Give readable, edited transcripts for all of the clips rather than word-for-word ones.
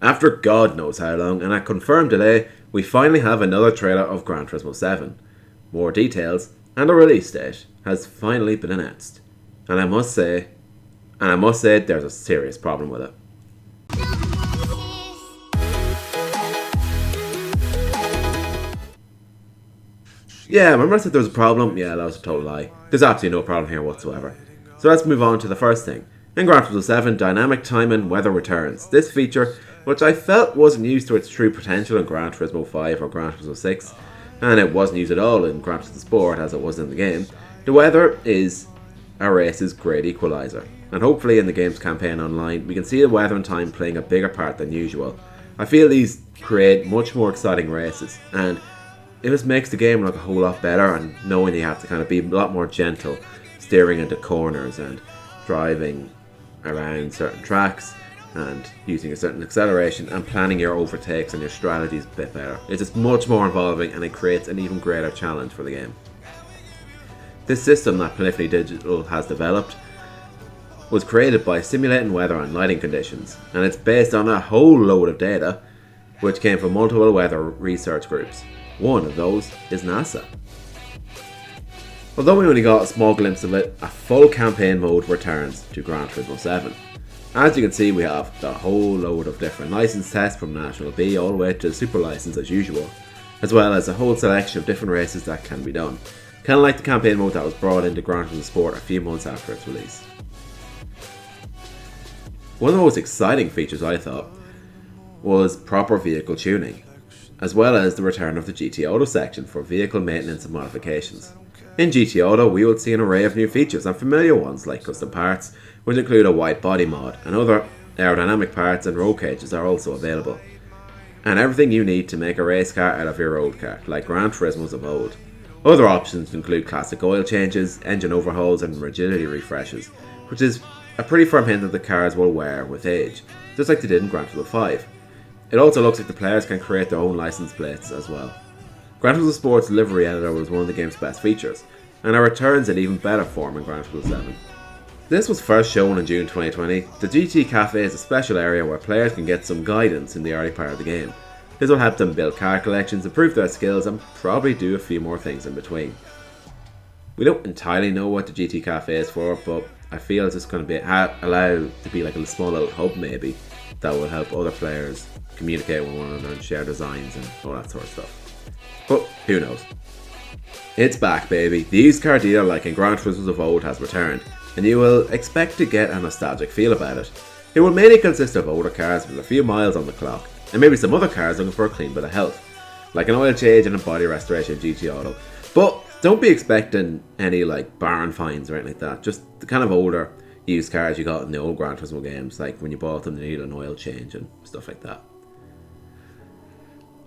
After God knows how long, and a confirmed delay, we finally have another trailer of Gran Turismo 7. More details, and a release date has finally been announced. And I must say, there's a serious problem with it. Yeah, remember I said there was a problem? Yeah, that was a total lie. There's absolutely no problem here whatsoever. So let's move on to the first thing. In Gran Turismo 7, dynamic time and weather returns. This feature, which I felt wasn't used to its true potential in Gran Turismo 5 or Gran Turismo 6, and it wasn't used at all in Gran Turismo Sport as it was in the game, the weather is a race's great equaliser. And hopefully in the game's campaign online, we can see the weather and time playing a bigger part than usual. I feel these create much more exciting races, and it just makes the game look a whole lot better, and knowing you have to kind of be a lot more gentle steering into corners and driving around certain tracks and using a certain acceleration and planning your overtakes and your strategies a bit better. It's just much more involving, and it creates an even greater challenge for the game. This system that Polyphony Digital has developed was created by simulating weather and lighting conditions, and it's based on a whole load of data which came from multiple weather research groups. One of those is NASA. Although we only got a small glimpse of it, a full campaign mode returns to Gran Turismo 7. As you can see, we have the whole load of different license tests from National B all the way to Super License as usual, as well as a whole selection of different races that can be done, kind of like the campaign mode that was brought into Gran Turismo Sport a few months after its release. One of the most exciting features, I thought, was proper vehicle tuning, as well as the return of the GT Auto section for vehicle maintenance and modifications. In GT Auto, we will see an array of new features and familiar ones like custom parts, which include a white body mod, and other aerodynamic parts and roll cages are also available. And everything you need to make a race car out of your road car, like Gran Turismo's of old. Other options include classic oil changes, engine overhauls and rigidity refreshes, which is a pretty firm hint that the cars will wear with age, just like they did in Gran Turismo 5. It also looks like the players can create their own license plates as well. Gran Turismo Sport's livery editor was one of the game's best features, and it returns in even better form in Gran Turismo 7. This was first shown in June 2020. The GT Cafe is a special area where players can get some guidance in the early part of the game. This will help them build car collections, improve their skills, and probably do a few more things in between. We don't entirely know what the GT Cafe is for, but I feel it's just going to be allowed to be like a small little hub maybe that will help other players communicate with one another and share designs and all that sort of stuff. But who knows? It's back, baby. The used car dealer, like in Gran Turismo of old, has returned, and you will expect to get a nostalgic feel about it. It will mainly consist of older cars with a few miles on the clock, and maybe some other cars looking for a clean bit of health, like an oil change and a body restoration in GT Auto. But don't be expecting any like barn finds or anything like that, just the kind of older used cars you got in the old Gran Turismo games, like when you bought them they needed an oil change and stuff like that.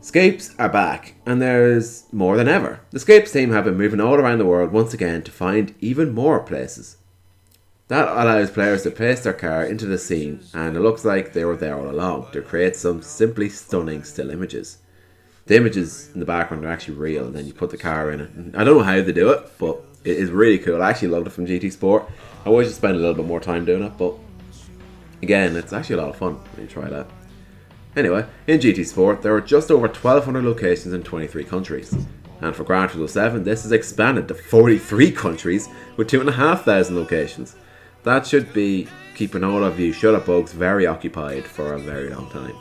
Scapes are back, and there's more than ever. The Scapes team have been moving all around the world once again to find even more places. That allows players to place their car into the scene, and it looks like they were there all along to create some simply stunning still images. The images in the background are actually real, and then you put the car in it. And I don't know how they do it, but it is really cool. I actually loved it from GT Sport. I wish I spent a little bit more time doing it, but again, it's actually a lot of fun when you try that. Anyway, in GT Sport, there are just over 1,200 locations in 23 countries. And for Gran Turismo 7, this has expanded to 43 countries with 2,500 locations. That should be keeping all of you shutterbugs very occupied for a very long time.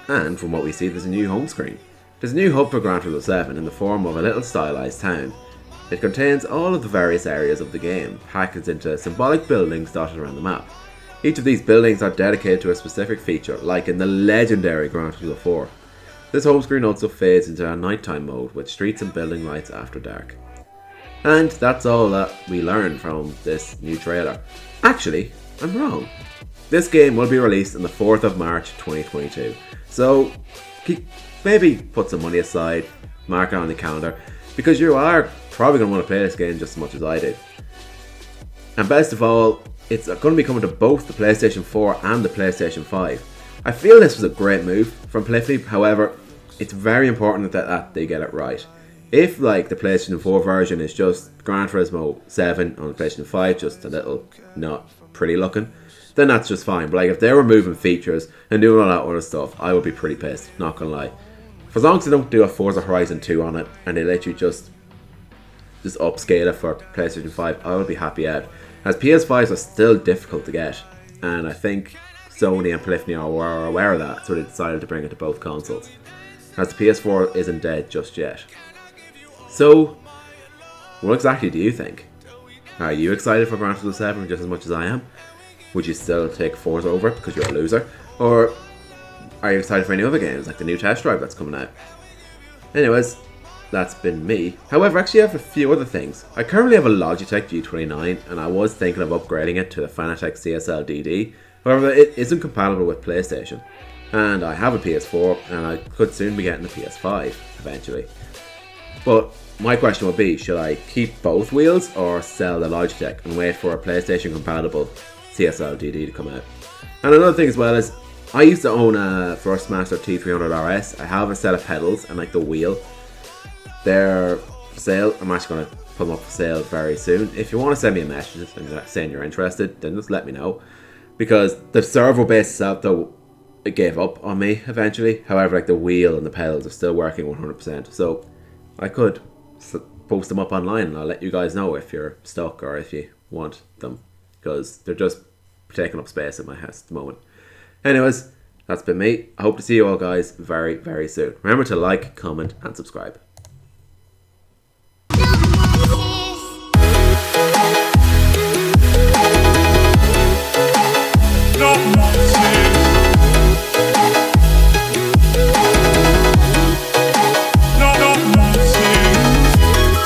And from what we see, there's a new home screen. There's a new hub for Gran Turismo 7 in the form of a little stylized town. It contains all of the various areas of the game, packaged into symbolic buildings dotted around the map. Each of these buildings are dedicated to a specific feature, like in the legendary Gran Turismo 4. This home screen also fades into a nighttime mode with streets and building lights after dark. And that's all that we learned from this new trailer. Actually, I'm wrong. This game will be released on the 4th of March 2022. So maybe put some money aside, mark it on the calendar, because you are probably going to want to play this game just as much as I did. And best of all, it's going to be coming to both the PlayStation 4 and the PlayStation 5. I feel this was a great move from Polyphony, however, it's very important that they get it right. If like the PlayStation 4 version is just Gran Turismo 7 on the PlayStation 5, just a little not pretty looking, then that's just fine. But like if they're removing features and doing all that other stuff, I would be pretty pissed, not gonna lie. For as long as they don't do a Forza Horizon 2 on it and they let you just upscale it for PlayStation 5, I would be happy out. As PS5s are still difficult to get, and I think Sony and Polyphony are aware of that, so they decided to bring it to both consoles. As the PS4 isn't dead just yet. So, what exactly do you think? Are you excited for Gran Turismo 7 just as much as I am? Would you still take Forza over it because you're a loser? Or are you excited for any other games, like the new Test Drive that's coming out? Anyways, that's been me. However, actually I have a few other things. I currently have a Logitech G29 and I was thinking of upgrading it to the Fanatec CSL DD. However, it isn't compatible with PlayStation. And I have a PS4 and I could soon be getting a PS5 eventually. But my question would be, should I keep both wheels or sell the Logitech and wait for a PlayStation compatible CSL DD to come out? And another thing as well is, I used to own a Thrustmaster T300 RS. I have a set of pedals and like the wheel. They're for sale. I'm actually going to put them up for sale very soon. If you want to send me a message saying you're interested, then just let me know. Because the servo-based setup though, it gave up on me eventually. However, like the wheel and the pedals are still working 100%. So I could post them up online and I'll let you guys know if you're stuck or if you want them. Because they're just taking up space in my house at the moment. Anyways, that's been me. I hope to see you all guys very, very soon. Remember to like, comment and subscribe.